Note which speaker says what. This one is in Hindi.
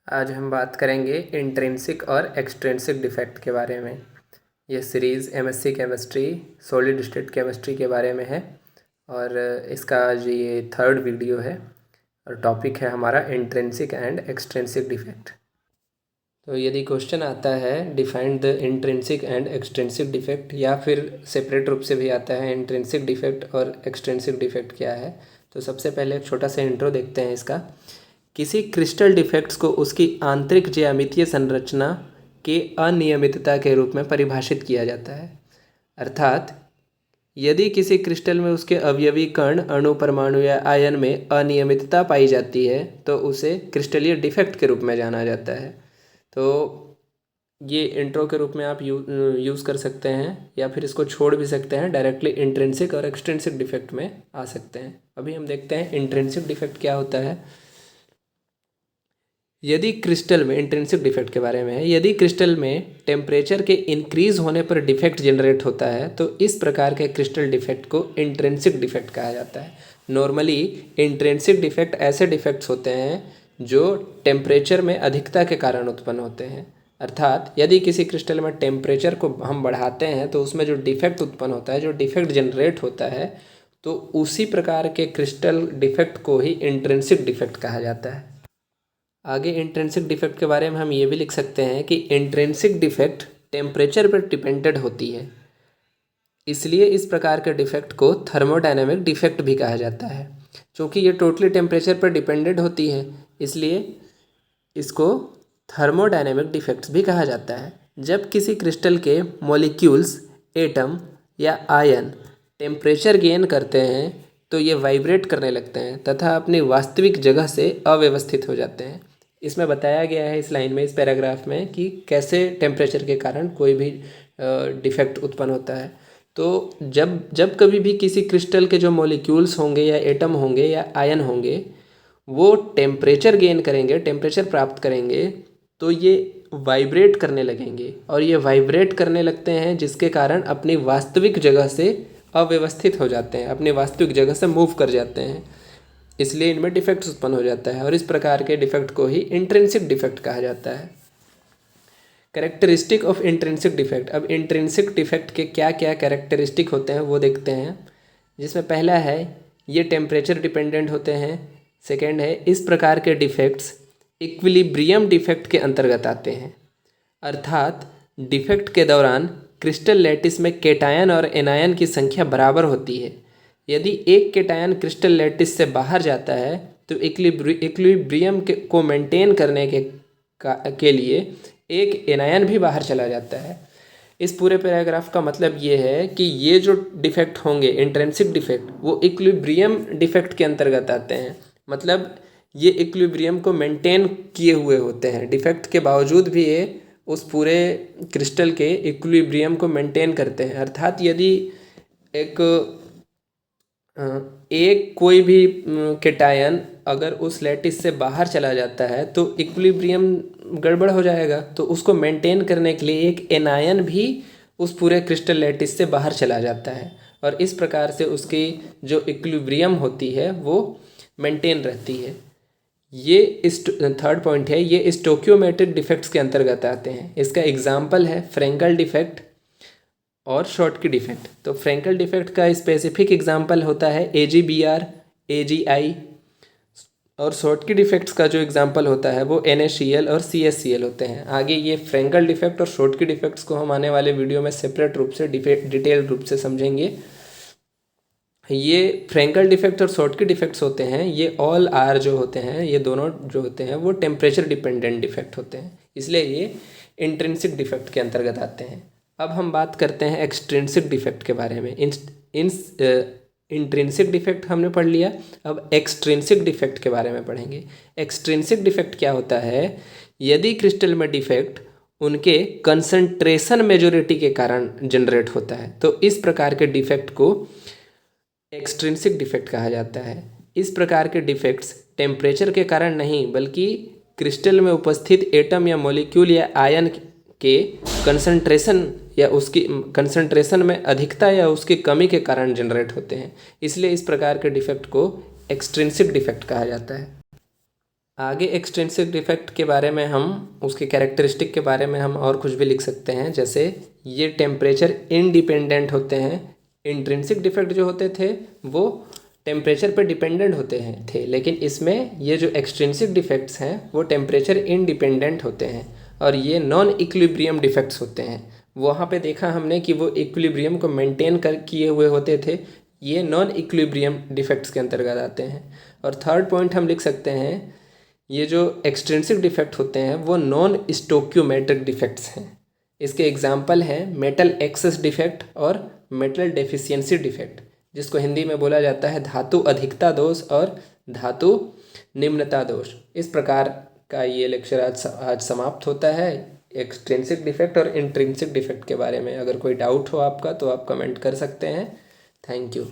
Speaker 1: आज हम बात करेंगे इंट्रिंसिक और एक्सट्रिंसिक डिफेक्ट के बारे में। यह series MSc chemistry solid state chemistry के बारे में है और इसका आज ये थर्ड वीडियो है और टॉपिक है हमारा इंट्रिंसिक एंड एक्सट्रिंसिक डिफेक्ट। तो यदि क्वेश्चन आता है defined the intrinsic and extrinsic defect, या फिर सेपरेट रूप से भी आता है इंट्रिंसिक डिफेक्ट और एक्सट्रिंसिक डिफेक्ट क्या है, तो सबसे पहले एक छोटा सा इंट्रो देखते हैं इसका। किसी क्रिस्टल डिफेक्ट्स को उसकी आंतरिक ज्यामितीय संरचना के अनियमितता के रूप में परिभाषित किया जाता है। अर्थात यदि किसी क्रिस्टल में उसके अवयवी कण, अणु, परमाणु या आयन में अनियमितता पाई जाती है तो उसे क्रिस्टलीय डिफेक्ट के रूप में जाना जाता है। तो ये इंट्रो के रूप में आप यूज़ कर सकते हैं या फिर इसको छोड़ भी सकते हैं, डायरेक्टली इंट्रिंसिक और एक्सट्रिंसिक डिफेक्ट में आ सकते हैं। अभी हम देखते हैं इंट्रिंसिक डिफेक्ट क्या होता है। यदि क्रिस्टल में, इंट्रिंसिक डिफेक्ट के बारे में है, यदि क्रिस्टल में टेम्परेचर के इंक्रीज़ होने पर डिफेक्ट जनरेट होता है तो इस प्रकार के क्रिस्टल डिफेक्ट को इंट्रिंसिक डिफेक्ट कहा जाता है। नॉर्मली इंट्रिंसिक डिफेक्ट ऐसे डिफेक्ट्स होते हैं जो टेम्परेचर में अधिकता के कारण उत्पन्न होते हैं। अर्थात यदि किसी क्रिस्टल में टेम्परेचर को हम बढ़ाते हैं तो उसमें जो डिफेक्ट उत्पन्न होता है, जो डिफेक्ट जनरेट होता है, तो उसी प्रकार के क्रिस्टल डिफेक्ट को ही इंट्रिंसिक डिफेक्ट कहा जाता है। आगे इंट्रिंसिक डिफेक्ट के बारे में हम ये भी लिख सकते हैं कि इंट्रिंसिक डिफेक्ट टेम्परेचर पर डिपेंडेंट होती है, इसलिए इस प्रकार के डिफेक्ट को थर्मोडायनेमिक डिफेक्ट भी कहा जाता है। क्योंकि ये टोटली टेम्परेचर पर डिपेंडेंट होती है इसलिए इसको थर्मोडायनेमिक डिफेक्ट्स भी कहा जाता है। जब किसी क्रिस्टल के मॉलिक्यूल्स, एटम या आयन टेम्परेचर गेन करते हैं तो ये वाइब्रेट करने लगते हैं तथा अपनी वास्तविक जगह से अव्यवस्थित हो जाते हैं। इसमें बताया गया है इस लाइन में, इस पैराग्राफ में, कि कैसे टेम्परेचर के कारण कोई भी डिफेक्ट उत्पन्न होता है। तो जब कभी भी किसी क्रिस्टल के जो मॉलिक्यूल्स होंगे या एटम होंगे या आयन होंगे वो टेम्परेचर गेन करेंगे, टेम्परेचर प्राप्त करेंगे, तो ये वाइब्रेट करने लगेंगे और ये वाइब्रेट करने लगते हैं जिसके कारण अपनी वास्तविक जगह से अव्यवस्थित हो जाते हैं, अपनी वास्तविक जगह से मूव कर जाते हैं, इसलिए इनमें डिफेक्ट्स उत्पन्न हो जाता है और इस प्रकार के डिफेक्ट को ही इंट्रिंसिक डिफेक्ट कहा जाता है। Characteristic of intrinsic defect. अब इंट्रिंसिक डिफेक्ट के क्या क्या कैरेक्टरिस्टिक होते हैं वो देखते हैं, जिसमें पहला है ये टेम्परेचर डिपेंडेंट होते हैं। सेकेंड है इस प्रकार के डिफेक्ट्स इक्विलिब्रियम डिफेक्ट के अंतर्गत आते हैं। अर्थात डिफेक्ट के दौरान क्रिस्टल लैटिस में केटायन और एनायन की संख्या बराबर होती है। यदि एक केटायन क्रिस्टल लैटिस से बाहर जाता है तो इक्विलिब्रियम को मेंटेन करने के लिए एक एनायन भी बाहर चला जाता है। इस पूरे पैराग्राफ का मतलब ये है कि ये जो डिफेक्ट होंगे इंट्रिंसिक डिफेक्ट, वो इक्विलिब्रियम डिफेक्ट के अंतर्गत आते हैं। मतलब ये इक्विलिब्रियम को मेंटेन किए हुए होते हैं, डिफेक्ट के बावजूद भी ये उस पूरे क्रिस्टल के इक्विलिब्रियम को मेंटेन करते हैं। अर्थात यदि एक कोई भी केटायन अगर उस लैटिस से बाहर चला जाता है तो इक्विलिब्रियम गड़बड़ हो जाएगा, तो उसको मेंटेन करने के लिए एक एनायन भी उस पूरे क्रिस्टल लैटिस से बाहर चला जाता है और इस प्रकार से उसकी जो इक्विलिब्रियम होती है वो मेंटेन रहती है। ये इस थर्ड पॉइंट है, ये स्टोकियोमेट्रिक डिफेक्ट्स के अंतर्गत आते हैं। इसका एग्जाम्पल है फ्रेंकल डिफेक्ट और शॉर्टकी डिफेक्ट। तो फ्रेंकल डिफेक्ट का स्पेसिफिक एग्जाम्पल होता है AgBr, AgI, और शॉर्टकी डिफेक्ट्स का जो एग्जाम्पल होता है वो NaCl और CaCl होते हैं। आगे ये फ्रेंकल डिफेक्ट और शॉर्टकी डिफेक्ट्स को हम आने वाले वीडियो में सेपरेट रूप से डिटेल रूप से समझेंगे। ये फ्रेंकल डिफेक्ट और शॉर्टकी डिफेक्ट्स होते हैं, ये ऑल आर जो होते हैं, ये दोनों जो होते हैं वो टेम्परेचर डिपेंडेंट डिफेक्ट होते हैं, इसलिए ये इंट्रिंसिक डिफेक्ट के अंतर्गत आते हैं। अब हम बात करते हैं एक्सट्रिंसिक डिफेक्ट के बारे में। इंट्रिंसिक डिफेक्ट हमने पढ़ लिया, अब एक्सट्रिंसिक डिफेक्ट के बारे में पढ़ेंगे। एक्सट्रिंसिक डिफेक्ट क्या होता है? यदि क्रिस्टल में डिफेक्ट उनके कंसंट्रेशन मेजोरिटी के कारण जनरेट होता है तो इस प्रकार के डिफेक्ट को एक्सट्रिंसिक डिफेक्ट कहा जाता है। इस प्रकार के डिफेक्ट्स टेम्परेचर के कारण नहीं बल्कि क्रिस्टल में उपस्थित एटम या मॉलिक्यूल या आयन के कंसंट्रेशन या उसकी कंसंट्रेशन में अधिकता या उसकी कमी के कारण जनरेट होते हैं, इसलिए इस प्रकार के डिफेक्ट को एक्सट्रिंसिक डिफेक्ट कहा जाता है। आगे एक्सट्रिंसिक डिफेक्ट के बारे में हम उसके कैरेक्टरिस्टिक के बारे में हम और कुछ भी लिख सकते हैं, जैसे ये टेम्परेचर इंडिपेंडेंट होते हैं। इंट्रिंसिक डिफेक्ट जो होते थे वो टेम्परेचर पर डिपेंडेंट होते हैं थे, लेकिन इसमें ये जो एक्सट्रिंसिक डिफेक्ट्स हैं वो टेम्परेचर इंडिपेंडेंट होते हैं और ये नॉन इक्विलिब्रियम डिफेक्ट्स होते हैं। वहाँ पे देखा हमने कि वो इक्विलिब्रियम को मेंटेन कर किए हुए होते थे, ये नॉन इक्विलिब्रियम डिफेक्ट्स के अंतर्गत आते हैं। और थर्ड पॉइंट हम लिख सकते हैं, ये जो एक्सट्रिंसिक डिफेक्ट होते हैं वो नॉन स्टोक्योमेट्रिक डिफेक्ट्स हैं। इसके एग्जाम्पल हैं मेटल एक्सेस डिफेक्ट और मेटल डेफिशिएंसी डिफेक्ट, जिसको हिंदी में बोला जाता है धातु अधिकता दोष और धातु निम्नता दोष। इस प्रकार का ये लेक्चर आज समाप्त होता है एक्सट्रिंसिक डिफेक्ट और इंट्रिंसिक डिफेक्ट के बारे में। अगर कोई डाउट हो आपका तो आप कमेंट कर सकते हैं। Thank you.